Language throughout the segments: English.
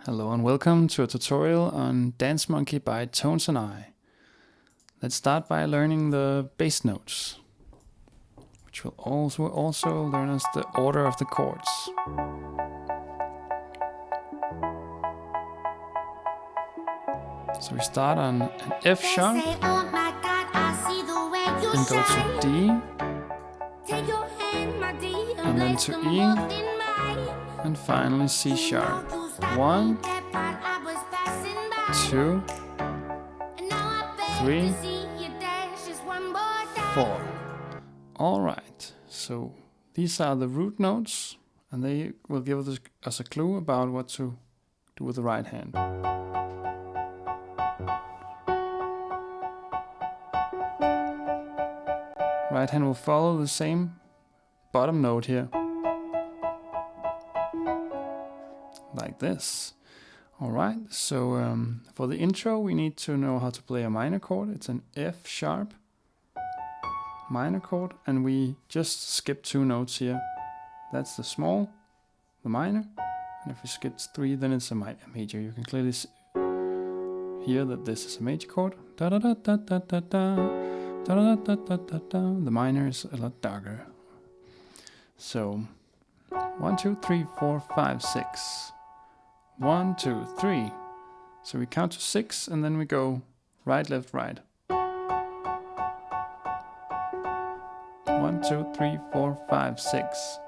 Hello and welcome to a tutorial on Dance Monkey by Tones and I. Let's start by learning the bass notes, which will also learn us the order of the chords. So we start on an F sharp, and go to D, and then to E, and finally C sharp. 1, 2, 3, 4. Alright, so these are the root notes, and they will give us a clue about what to do with the right hand. Right hand will follow the same bottom note here, like this. Alright, so for the intro we need to know how to play a minor chord. It's an F sharp minor chord, and we just skip 2 notes here. That's the small, the minor, and if we skip 3 then it's a major. You can clearly hear that this is a major chord. Da da da da da da da, da da da da da da. The minor is a lot darker. So 1, 2, 3, 4, 5, 6. 1, 2, 3. So we count to 6 and then we go right, left, right. 1, 2, 3, 4, 5, 6.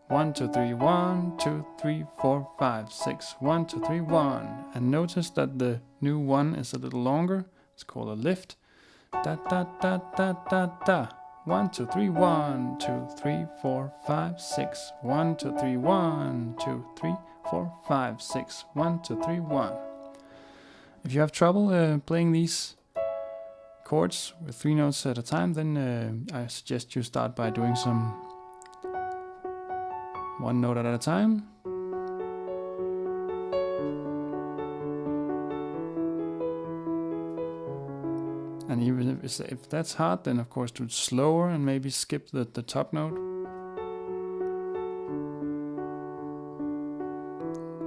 1, 2, 3, 1, 2, 3, 4, 5, 6. 1, 2, 3, 1. And notice that the new 1 is a little longer. It's called a lift. Da da da da da da. 1, 2, 3, 1, 2, 3, 4, 5, 6. 1, 2, 3, 1, 2, 3, 4, 5, 6. 1, 2, 3, 1. If you have trouble playing these chords with 3 notes at a time, then I suggest you start by doing some 1 note at a time. And even if that's hard, then of course do it slower and maybe skip the top note.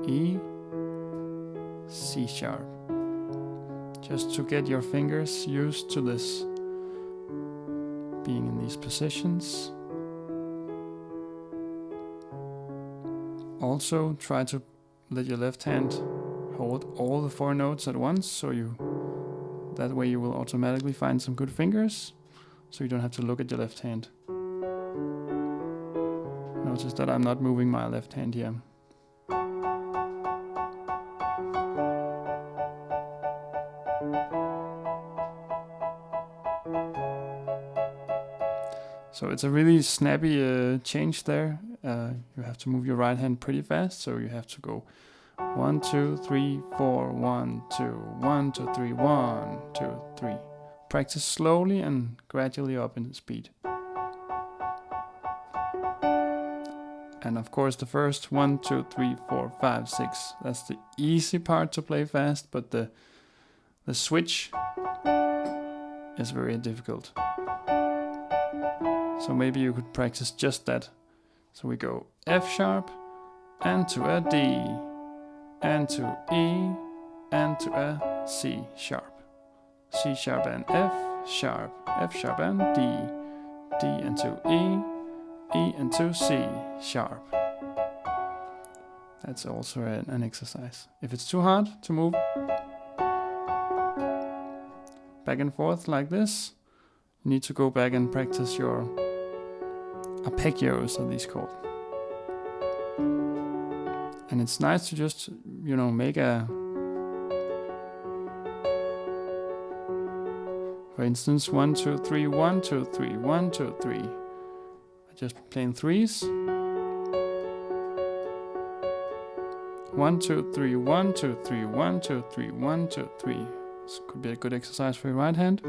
E, C sharp. Just to get your fingers used to this, being in these positions. Also try to let your left hand hold all the 4 notes at once, so that way you will automatically find some good fingers, so you don't have to look at your left hand. Notice that I'm not moving my left hand here. So it's a really snappy change there. You have to move your right hand pretty fast, so you have to go 1, 2, 3, 4, 1, 2, 1, 2, 3, 1, 2, 3. Practice slowly and gradually up in speed. And of course the first 1, 2, 3, 4, 5, 6, that's the easy part to play fast, but the switch is very difficult. So maybe you could practice just that. So we go F sharp, and to a D, and to E, and to a C sharp. C sharp and F sharp and D, D and to E, E and to C sharp. That's also an exercise. If it's too hard to move back and forth like this, you need to go back and practice your arpeggios, are these called. And it's nice to just, make for instance, 1, 2, 3, 1, 2, 3, 1, 2, 3. I just playing 3s. 1, 2, 3, 1, 2, 3, 1, 2, 3, 1, 2, 3. This could be a good exercise for your right hand.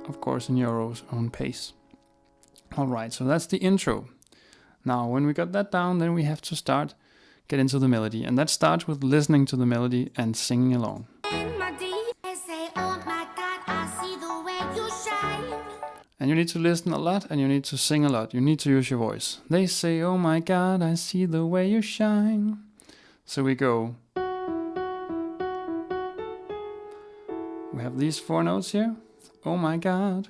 Of course, in your own pace. Alright, so that's the intro. Now, when we got that down, then we have to get into the melody. And that starts with listening to the melody and singing along. And And you need to listen a lot and you need to sing a lot. You need to use your voice. They say, oh my God, I see the way you shine. So we go. We have these 4 notes here. Oh my God.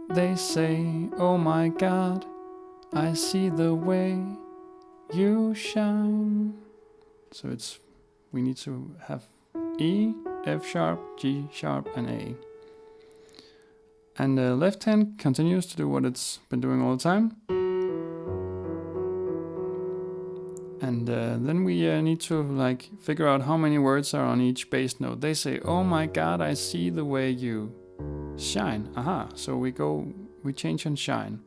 They say, oh my God, I see the way you shine. So we need to have E, F sharp, G sharp, and A. And the left hand continues to do what it's been doing all the time. And then we need to like figure out how many words are on each bass note. They say, oh my God, I see the way you shine. Aha, so we change on shine.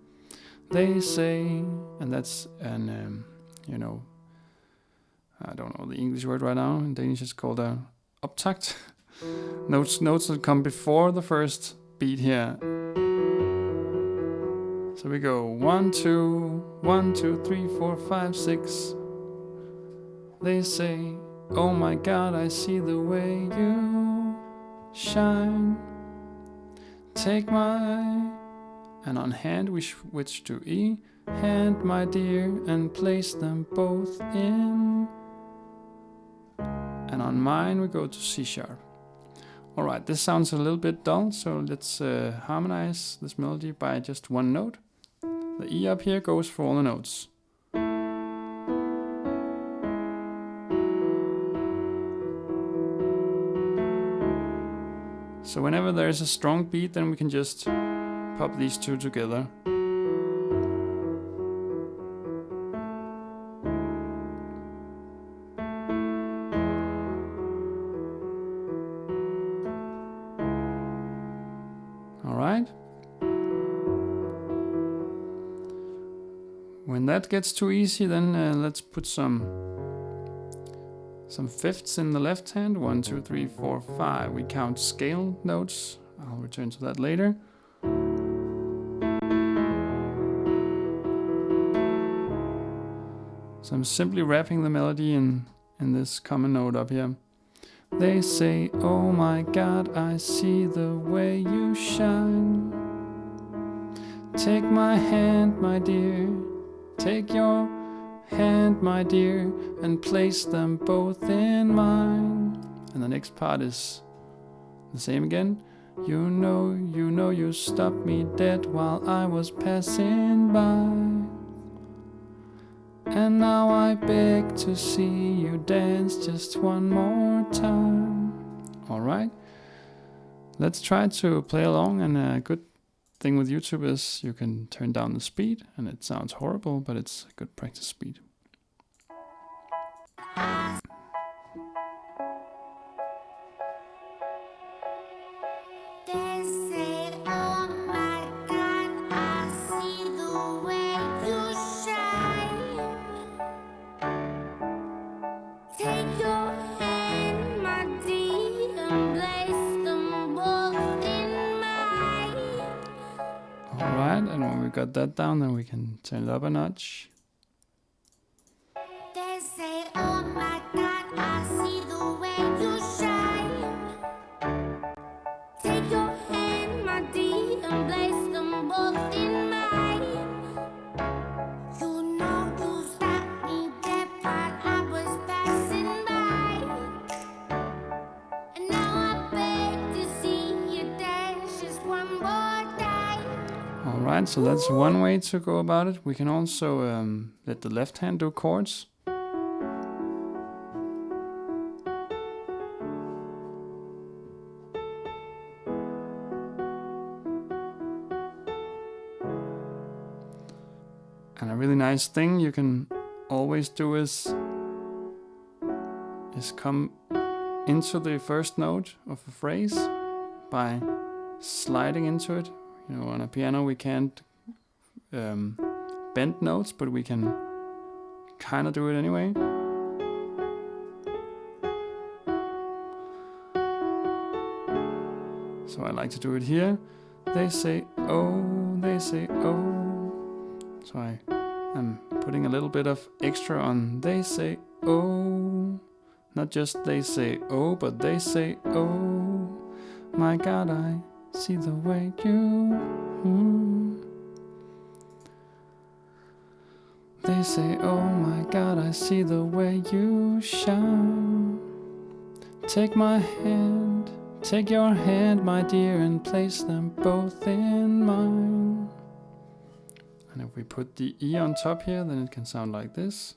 They say, and that's an, you know, I don't know the English word right now. In Danish it's called a optakt. Notes that come before the first beat here. So we go 1, 2, 1, 2, 3, 4, 5, 6. They say, oh my God, I see the way you shine. Take my, and on hand we switch to E. Hand, my dear, and place them both in. And on mine we go to C sharp. Alright, this sounds a little bit dull, so let's harmonize this melody by just 1 note. The E up here goes for all the notes. So whenever there is a strong beat, then we can just pop these 2 together. Alright. When that gets too easy, then let's put some fifths in the left hand. 1, 2, 3, 4, 5. We count scale notes. I'll return to that later. So I'm simply wrapping the melody in this common note up here. They say, oh my God, I see the way you shine. Take my hand, my dear. Take your hand, my dear, and place them both in mine. And the next part is the same again. You know, you stopped me dead while I was passing by. And now I beg to see you dance just one more time. Alright, let's try to play along, and a good thing with YouTube is you can turn down the speed, and it sounds horrible, but it's a good practice speed. Alright, and when we got that down, then we can turn it up a notch. They say, oh my God, I see the way you shine. Take your hand, my dear, and place them both in mine. You know you stopped me dead while I was passing by. And now I beg to see you dance just one more time. Alright, so that's one way to go about it. We can also let the left hand do chords. And a really nice thing you can always do is come into the first note of a phrase by sliding into it. You know, on a piano we can't bend notes, but we can kind of do it anyway. So I like to do it here. They say, oh, they say, oh. So I'm putting a little bit of extra on they say, oh. Not just they say, oh, but they say, oh. My God, I see the way you. They say, oh my God, I see the way you shine. Take my hand, take your hand, my dear, and place them both in mine. And if we put the E on top here, then it can sound like this.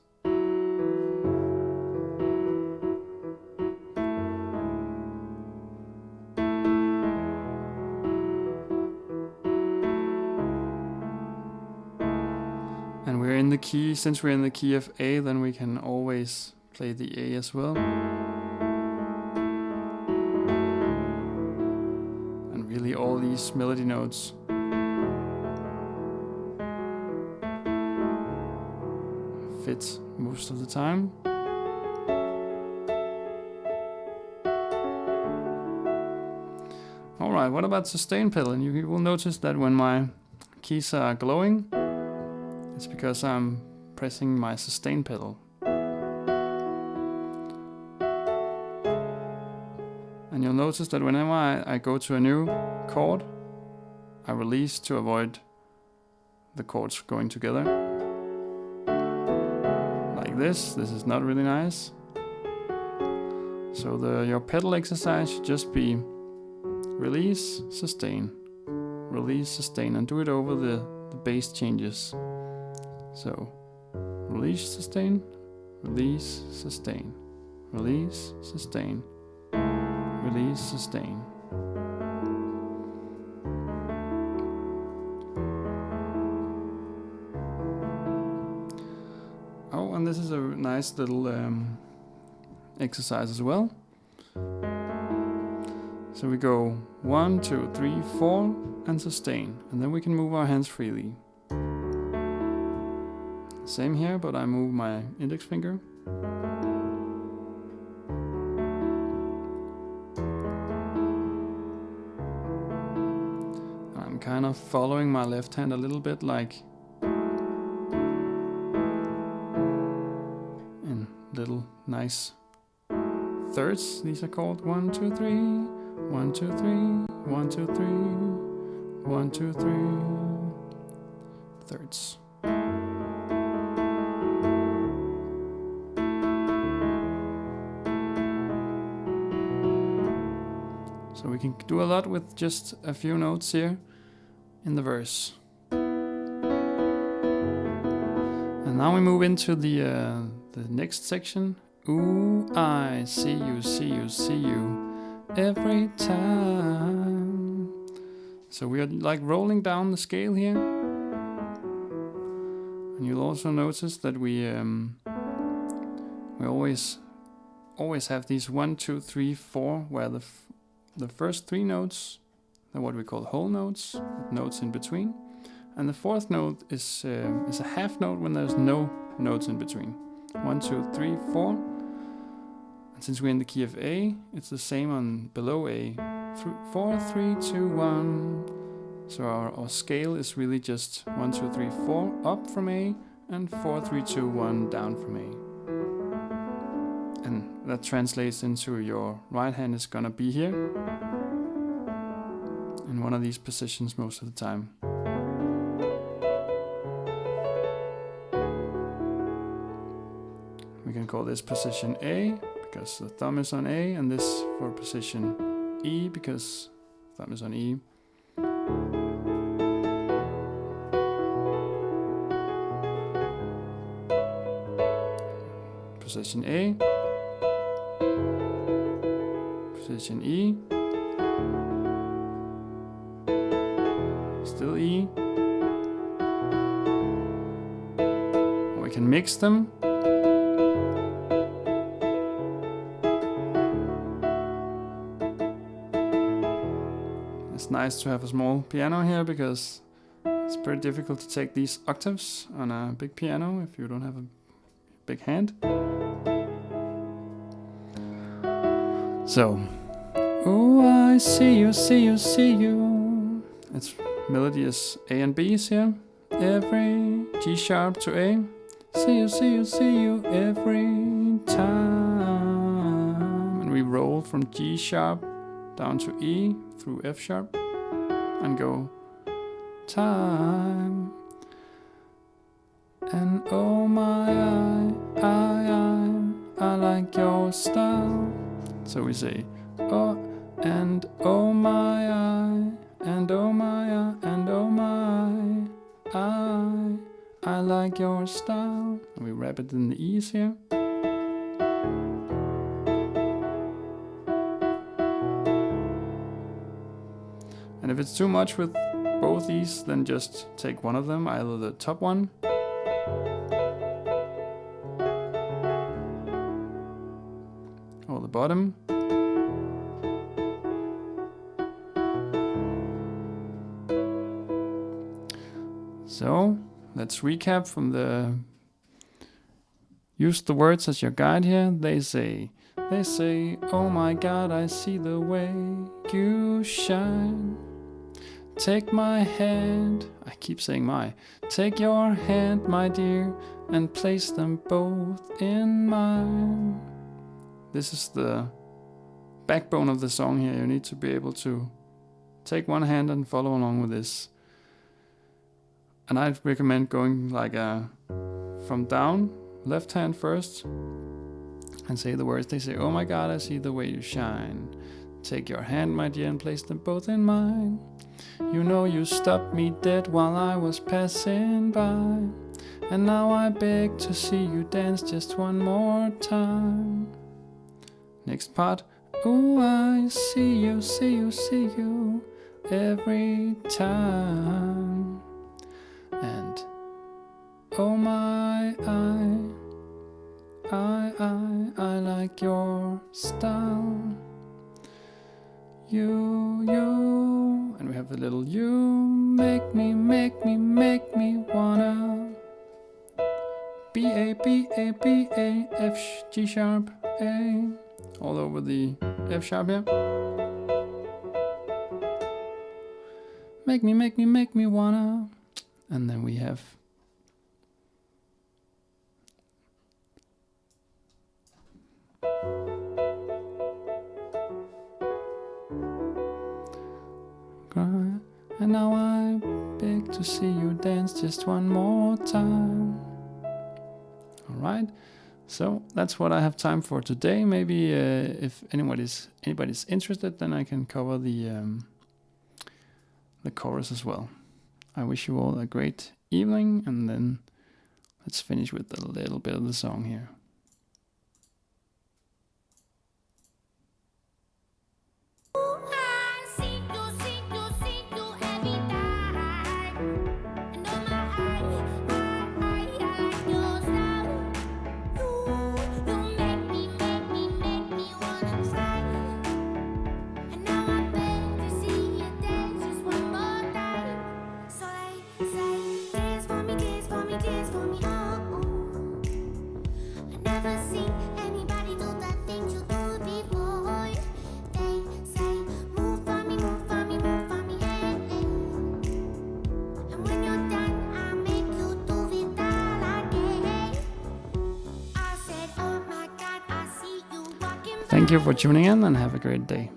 And we're in the key, since we're in the key of A, then we can always play the A as well. And really all these melody notes fit most of the time. Alright, what about sustain pedal? And you will notice that when my keys are glowing, it's because I'm pressing my sustain pedal. And you'll notice that whenever I go to a new chord, I release to avoid the chords going together. Like this. This is not really nice. So your pedal exercise should just be release, sustain, release, sustain, and do it over the bass changes. So, release, sustain, release, sustain, release, sustain, release, sustain. Oh, and this is a nice little exercise as well. So we go 1, 2, 3, 4, and sustain, and then we can move our hands freely. Same here, but I move my index finger. I'm kind of following my left hand a little bit, like in little nice thirds. These are called 1, 2, 3, 1, 2, 3, 1, 2, 3, 1, 2, 3, thirds. So we can do a lot with just a few notes here in the verse. And now we move into the next section. Ooh, I see you, see you, see you every time. So we are like rolling down the scale here. And you'll also notice that we always have these 1, 2, 3, 4, where the first 3 notes are what we call whole notes, with notes in between. And the fourth note is a half note when there's no notes in between. 1, 2, 3, 4. And since we're in the key of A, it's the same on below A. 4, 3, 2, 1. So our scale is really just 1, 2, 3, 4 up from A, and 4, 3, 2, 1 down from A. And that translates into your right hand is gonna be here in one of these positions most of the time. We can call this position A because the thumb is on A, and this for position E because thumb is on E. Position A, position E, still E. We can mix them. It's nice to have a small piano here because it's pretty difficult to take these octaves on a big piano if you don't have a big hand. So, oh, I see you, see you, see you. Its melody is A and B's here. Every G sharp to A. See you, see you, see you every time. And we roll from G sharp down to E through F sharp. and go time. And oh my, I like your style. So we say, oh, and oh my, and oh my, and oh my, I like your style. And we wrap it in the E's here. And if it's too much with both these, then just take one of them, either the top one or the bottom. So let's recap from the use the words as your guide here. They say, oh my God, I see the way you shine. Take my hand, I keep saying my, take your hand, my dear, and place them both in mine. This is the backbone of the song here. You need to be able to take one hand and follow along with this. And I'd recommend going like from down, left hand first, and say the words. They say, oh my God, I see the way you shine. Take your hand, my dear, and place them both in mine. You know you stopped me dead while I was passing by, and now I beg to see you dance just one more time. Next part. Oh, I see you, see you, see you every time. And oh my, I like your style. You, and we have the little you, make me wanna B A F G sharp A, all over the F sharp here. Make me wanna, and then we have and now I beg to see you dance just one more time. Alright, so that's what I have time for today. Maybe if anybody's interested, then I can cover the chorus as well. I wish you all a great evening, and then let's finish with a little bit of the song here. Thank you for tuning in, and have a great day.